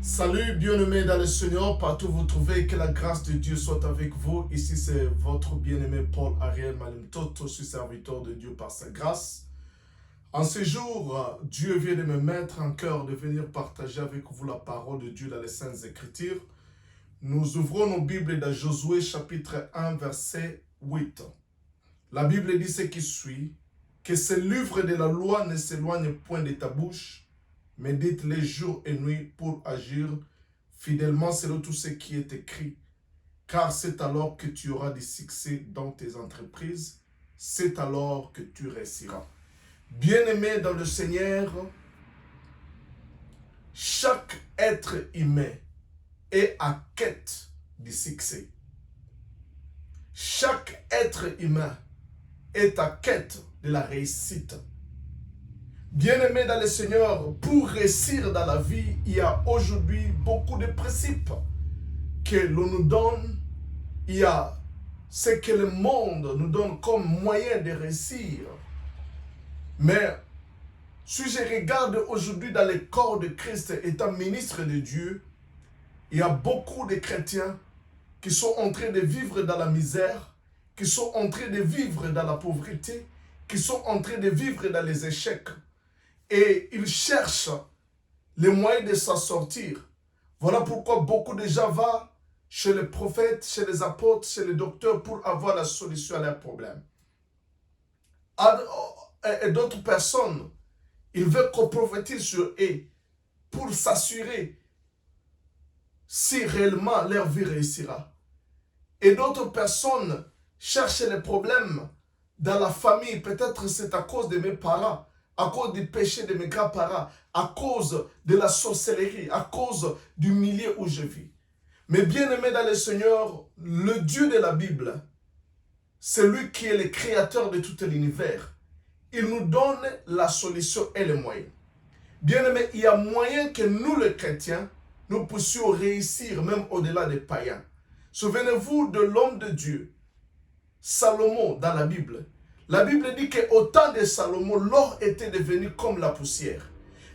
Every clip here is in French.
Salut bien-aimés dans le Seigneur, partout où vous trouvez, que la grâce de Dieu soit avec vous. Ici c'est votre bien-aimé Paul Ariel Malimtoto, je suis serviteur de Dieu par sa grâce. En ce jour, Dieu vient de me mettre en cœur de venir partager avec vous la parole de Dieu dans les Saintes Écritures. Nous ouvrons nos Bibles dans Josué chapitre 1 verset 8. La Bible dit ce qui suit, que ce livre de la loi ne s'éloigne point de ta bouche, médite-les jour et nuit pour agir fidèlement selon tout ce qui est écrit. Car c'est alors que tu auras du succès dans tes entreprises. C'est alors que tu réussiras. Bien-aimé dans le Seigneur, chaque être humain est à quête du succès. Chaque être humain est à quête de la réussite. Bien-aimés dans le Seigneur, pour réussir dans la vie, il y a aujourd'hui beaucoup de principes que l'on nous donne. Il y a ce que le monde nous donne comme moyen de réussir. Mais si je regarde aujourd'hui dans le corps de Christ étant ministre de Dieu, il y a beaucoup de chrétiens qui sont en train de vivre dans la misère, qui sont en train de vivre dans la pauvreté, qui sont en train de vivre dans les échecs. Et ils cherchent les moyens de s'en sortir. Voilà pourquoi beaucoup de gens vont chez les prophètes, chez les apôtres, chez les docteurs pour avoir la solution à leurs problèmes. Et d'autres personnes, ils veulent qu'on prophétise sur eux pour s'assurer si réellement leur vie réussira. Et d'autres personnes cherchent les problèmes dans la famille. Peut-être c'est à cause de mes parents, à cause du péché de mes grands-parents, à cause de la sorcellerie, à cause du milieu où je vis. Mais bien aimé dans le Seigneur, le Dieu de la Bible, c'est lui qui est le créateur de tout l'univers. Il nous donne la solution et les moyens. Bien aimé, il y a moyen que nous les chrétiens, nous puissions réussir même au-delà des païens. Souvenez-vous de l'homme de Dieu, Salomon dans la Bible. La Bible dit qu'au temps de Salomon, l'or était devenu comme la poussière.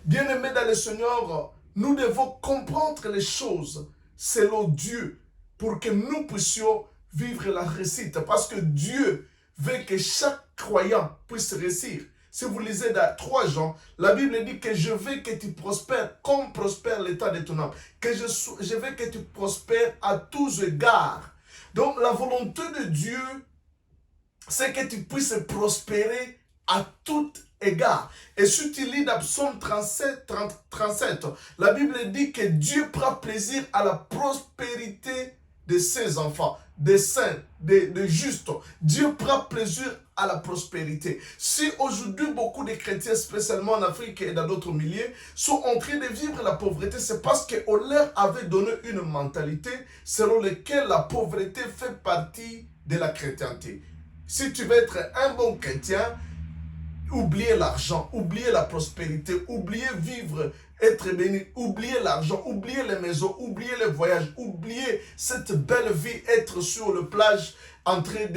Bien-aimés dans le Seigneur, nous devons comprendre les choses selon Dieu pour que nous puissions vivre la réussite. Parce que Dieu veut que chaque croyant puisse réussir. Si vous lisez dans 3 Jean, la Bible dit que je veux que tu prospères comme prospère l'état de ton âme. Que je veux que tu prospères à tous égards. Donc la volonté de Dieu, c'est que tu puisses prospérer à tout égard. Et si tu lis dans Psaume 37, la Bible dit que Dieu prend plaisir à la prospérité de ses enfants, des saints, des justes. Dieu prend plaisir à la prospérité. Si aujourd'hui beaucoup de chrétiens, spécialement en Afrique et dans d'autres milieux, sont en train de vivre la pauvreté, c'est parce qu'on leur avait donné une mentalité selon laquelle la pauvreté fait partie de la chrétienté. Si tu veux être un bon chrétien, oubliez l'argent, oubliez la prospérité, oubliez vivre, être béni, oubliez l'argent, oubliez les maisons, oubliez les voyages, oubliez cette belle vie, être sur la plage en train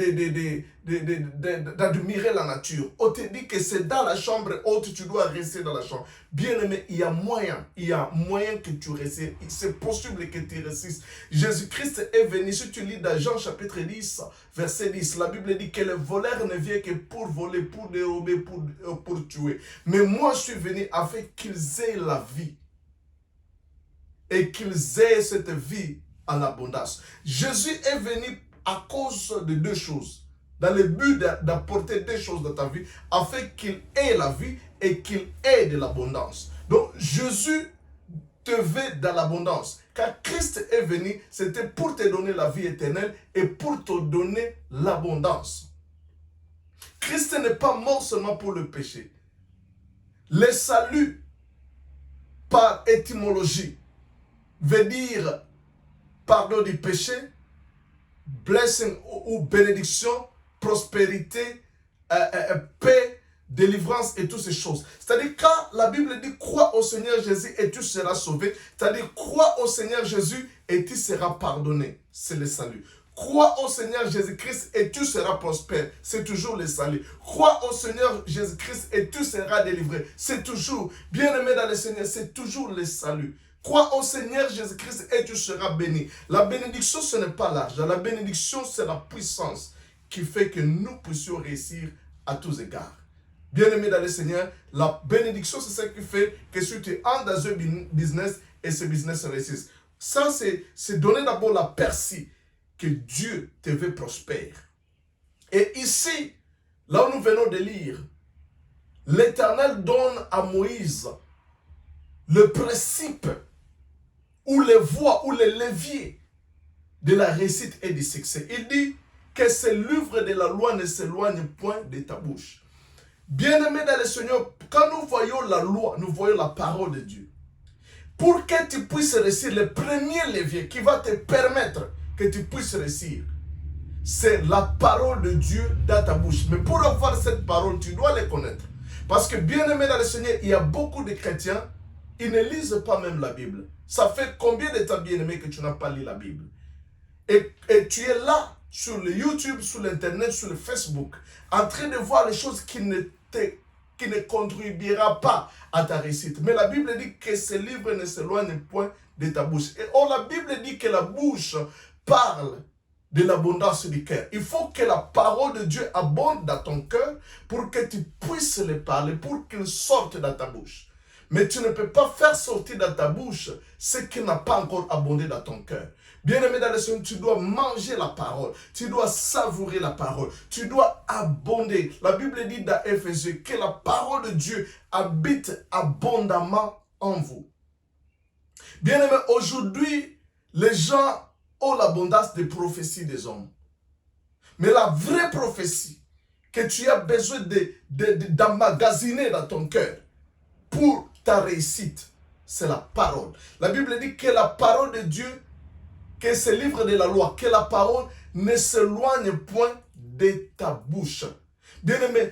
d'admirer la nature. On te dit que c'est dans la chambre haute, tu dois rester dans la chambre. Bien aimé, il y a moyen que tu restes. C'est possible que tu restes. Jésus-Christ est venu, si tu lis dans Jean chapitre 10, verset 10, la Bible dit que le voleur ne vient que pour voler, pour dérober, pour tuer. Mais moi, je suis venu afin qu'ils aient la vie. Et qu'ils aient cette vie en abondance. Jésus est venu à cause de 2 choses. Dans le but d'apporter 2 choses dans ta vie, afin qu'il ait la vie et qu'il ait de l'abondance. Donc Jésus te veut dans l'abondance. Car Christ est venu, c'était pour te donner la vie éternelle et pour te donner l'abondance. Christ n'est pas mort seulement pour le péché. Le salut, par étymologie, veut dire pardon du péché, blessing ou bénédiction, prospérité, paix, délivrance et toutes ces choses. C'est-à-dire quand la Bible dit crois au Seigneur Jésus et tu seras sauvé, c'est-à-dire crois au Seigneur Jésus et tu seras pardonné. C'est le salut. Crois au Seigneur Jésus-Christ et tu seras prospère. C'est toujours le salut. Crois au Seigneur Jésus-Christ et tu seras délivré. C'est toujours, bien aimé dans le Seigneur, c'est toujours le salut. Crois au Seigneur Jésus-Christ et tu seras béni. La bénédiction, ce n'est pas l'argent. La bénédiction, c'est la puissance qui fait que nous puissions réussir à tous égards. Bien-aimé dans le Seigneur, la bénédiction, c'est ce qui fait que si tu entres dans un business et ce business réussisse. Ça, c'est donner d'abord la percée que Dieu te veut prospère. Et ici, là où nous venons de lire, l'Éternel donne à Moïse le principe ou les voies ou les leviers de la réussite et du succès. Il dit que ce livre de la loi ne s'éloigne point de ta bouche. Bien-aimé dans le Seigneur, quand nous voyons la loi, nous voyons la parole de Dieu. Pour que tu puisses réussir, le premier levier qui va te permettre que tu puisses réussir, c'est la parole de Dieu dans ta bouche. Mais pour avoir cette parole, tu dois les connaître. Parce que bien-aimé dans le Seigneur, il y a beaucoup de chrétiens, ils ne lisent pas même la Bible. Ça fait combien de temps, bien-aimé, que tu n'as pas lu la Bible? Et tu es là, sur le YouTube, sur l'Internet, sur le Facebook, en train de voir les choses qui ne contribuera pas à ta réussite. Mais la Bible dit que ce livre ne s'éloigne point de ta bouche. Et la Bible dit que la bouche parle de l'abondance du cœur. Il faut que la parole de Dieu abonde dans ton cœur pour que tu puisses le parler, pour qu'il sorte dans ta bouche. Mais tu ne peux pas faire sortir dans ta bouche ce qui n'a pas encore abondé dans ton cœur. Bien-aimé dans le Seigneur, tu dois manger la parole. Tu dois savourer la parole. Tu dois abonder. La Bible dit dans Éphésiens que la parole de Dieu habite abondamment en vous. Bien-aimé, aujourd'hui, les gens ont l'abondance des prophéties des hommes. Mais la vraie prophétie que tu as besoin d'emmagasiner dans ton cœur pour ta réussite, c'est la parole. La Bible dit que la parole de Dieu, que ce livre de la loi, que la parole ne s'éloigne point de ta bouche. Bien-aimé,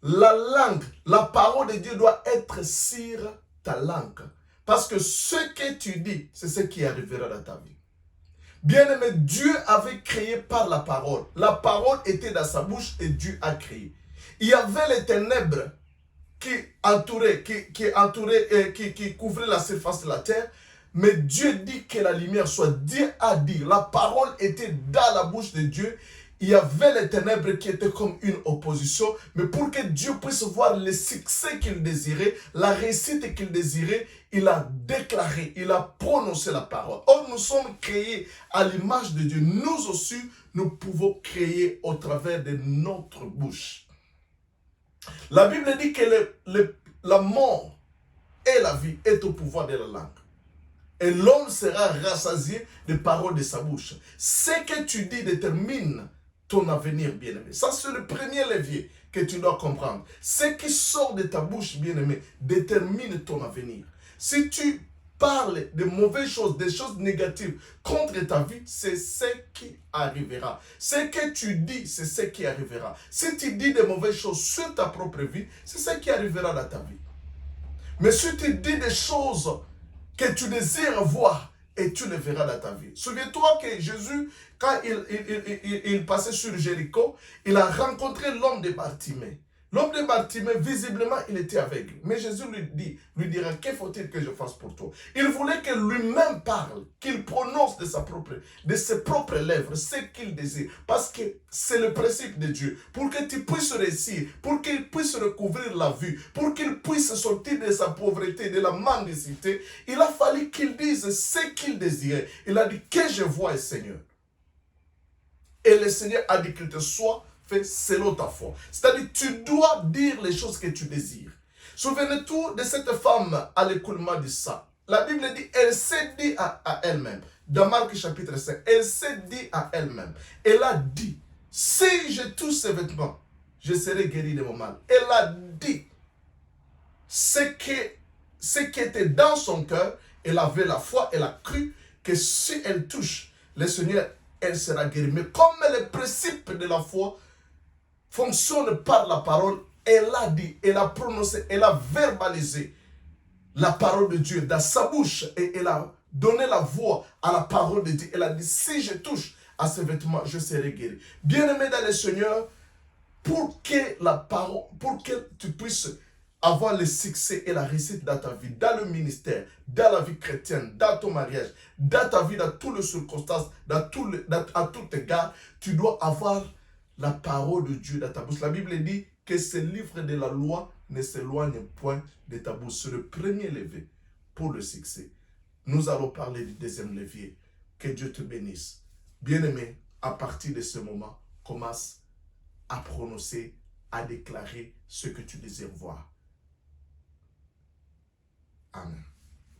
la langue, la parole de Dieu doit être sur ta langue. Parce que ce que tu dis, c'est ce qui arrivera dans ta vie. Bien-aimé, Dieu avait créé par la parole. La parole était dans sa bouche et Dieu a créé. Il y avait les ténèbres qui couvraient la surface de la terre. Mais Dieu dit que la lumière soit. Dieu a dit. La parole était dans la bouche de Dieu. Il y avait les ténèbres qui étaient comme une opposition. Mais pour que Dieu puisse voir le succès qu'il désirait, la réussite qu'il désirait, il a déclaré, il a prononcé la parole. Or, nous sommes créés à l'image de Dieu. Nous aussi, nous pouvons créer au travers de notre bouche. La Bible dit que la mort et la vie est au pouvoir de la langue. Et l'homme sera rassasié des paroles de sa bouche. Ce que tu dis détermine ton avenir, bien-aimé. Ça, c'est le premier levier que tu dois comprendre. Ce qui sort de ta bouche, bien-aimé, détermine ton avenir. Si tu parles de mauvaises choses, des choses négatives contre ta vie, c'est ce qui arrivera. Ce que tu dis, c'est ce qui arrivera. Si tu dis de mauvaises choses sur ta propre vie, c'est ce qui arrivera dans ta vie. Mais si tu dis des choses que tu désires voir, et tu le verras dans ta vie. Souviens-toi que Jésus, quand il passait sur Jéricho, il a rencontré l'homme de Bartimée. L'homme de Bartimée, visiblement, il était aveugle. Mais Jésus lui dira, que faut-il que je fasse pour toi? Il voulait que lui-même parle, qu'il prononce de ses propres lèvres ce qu'il désire. Parce que c'est le principe de Dieu. Pour que tu puisses réussir, pour qu'il puisse recouvrir la vue, pour qu'il puisse sortir de sa pauvreté, de la mendicité, il a fallu qu'il dise ce qu'il désirait. Il a dit, que je vois, Seigneur. Et le Seigneur a dit qu'il te soit fait selon ta foi. C'est-à-dire, tu dois dire les choses que tu désires. Souvenez-vous de cette femme à l'écoulement du sang. La Bible dit, elle s'est dit à elle-même, dans Marc chapitre 5, elle s'est dit à elle-même, elle a dit, si je touche ses vêtements, je serai guéri de mon mal. Elle a dit ce qui était dans son cœur, elle avait la foi, elle a cru que si elle touche le Seigneur, elle sera guérie. Mais comme le principe de la foi fonctionne par la parole, elle a dit, elle a prononcé, elle a verbalisé la parole de Dieu dans sa bouche et elle a donné la voix à la parole de Dieu. Elle a dit, si je touche à ces vêtements, je serai guéri. Bien-aimé dans le Seigneur, pour que tu puisses avoir le succès et la réussite dans ta vie, dans le ministère, dans la vie chrétienne, dans ton mariage, dans ta vie, dans toutes les circonstances, à tout égard, tu dois avoir la parole de Dieu dans ta bouche. La Bible dit que ce livre de la loi ne s'éloigne point de ta bouche. C'est le premier levier pour le succès. Nous allons parler du deuxième levier. Que Dieu te bénisse. Bien-aimé, à partir de ce moment, commence à prononcer, à déclarer ce que tu désires voir. Amen.